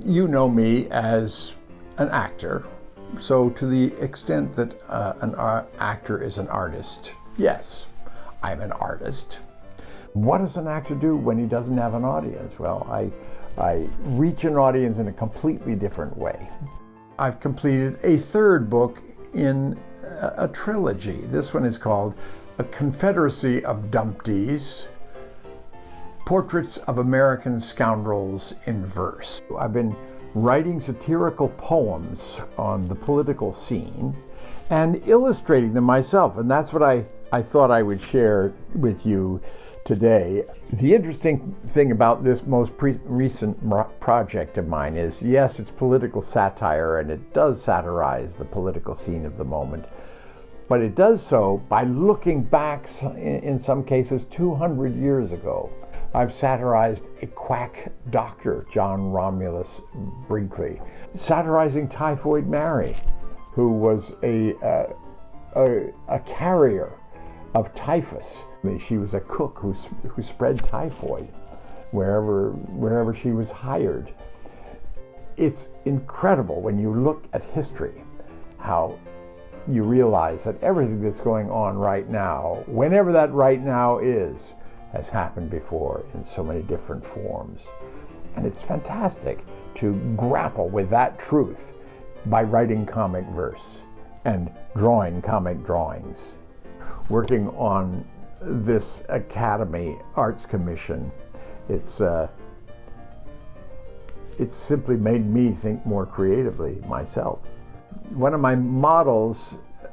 You know me as an actor, so to the extent that an actor is an artist, yes, I'm an artist. What does an actor do when he doesn't have an audience? Well, I reach an audience in a completely different way. I've completed a third book in a trilogy. This one is called A Confederacy of Dumpties, Portraits of American Scoundrels in Verse. I've been writing satirical poems on the political scene and illustrating them myself, and that's what I thought I would share with you today. The interesting thing about this most recent project of mine is, yes, it's political satire and it does satirize the political scene of the moment, but it does so by looking back, in some cases, 200 years ago. I've satirized a quack doctor, John Romulus Brinkley, satirizing Typhoid Mary, who was a carrier of typhus. She was a cook who spread typhoid wherever she was hired. It's incredible when you look at history, how you realize that everything that's going on right now, whenever that right now is, has happened before in so many different forms. And it's fantastic to grapple with that truth by writing comic verse and drawing comic drawings. Working on this Academy Arts Commission, it's simply made me think more creatively myself. One of my models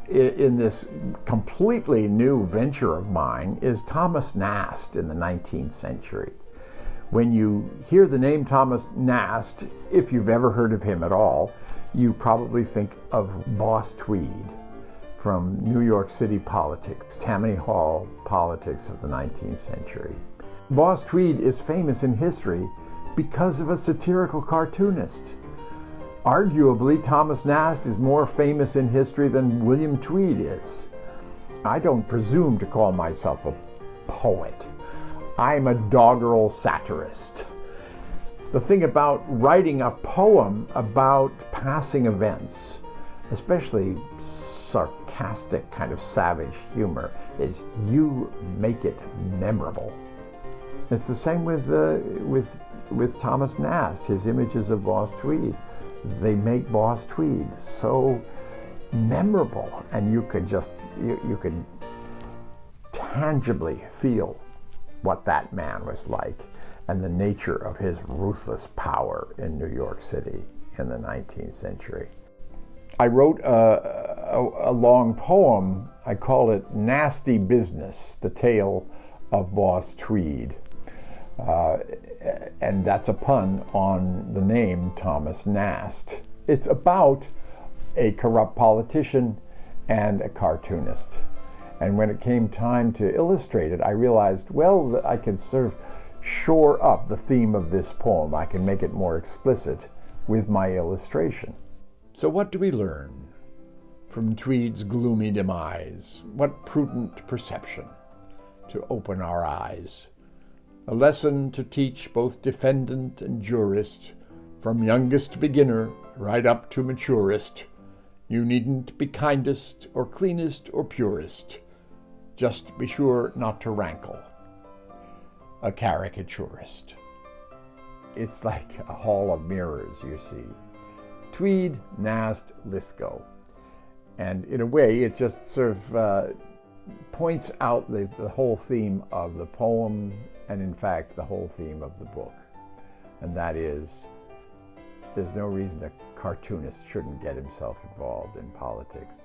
in this completely new venture of mine is Thomas Nast in the 19th century. When you hear the name Thomas Nast, if you've ever heard of him at all, you probably think of Boss Tweed from New York City politics, Tammany Hall politics of the 19th century. Boss Tweed is famous in history because of a satirical cartoonist. Arguably, Thomas Nast is more famous in history than William Tweed is. I don't presume to call myself a poet. I'm a doggerel satirist. The thing about writing a poem about passing events, especially sarcastic kind of savage humor, is you make it memorable. It's the same with Thomas Nast, his images of Boss Tweed. They make Boss Tweed so memorable, and you could tangibly feel what that man was like and the nature of his ruthless power in New York City in the 19th century. I wrote a long poem. I call it Nasty Business, the Tale of Boss Tweed. And that's a pun on the name Thomas Nast. It's about a corrupt politician and a cartoonist. And when it came time to illustrate it, I realized, well, I can sort of shore up the theme of this poem. I can make it more explicit with my illustration. So what do we learn from Tweed's gloomy demise? What prudent perception to open our eyes? A lesson to teach both defendant and jurist, from youngest beginner right up to maturest. You needn't be kindest or cleanest or purest. Just be sure not to rankle. A caricaturist. It's like a hall of mirrors, you see. Tweed, Nast, Lithgow. And in a way, it just sort of points out the whole theme of the poem, and in fact, the whole theme of the book. And that is, there's no reason a cartoonist shouldn't get himself involved in politics.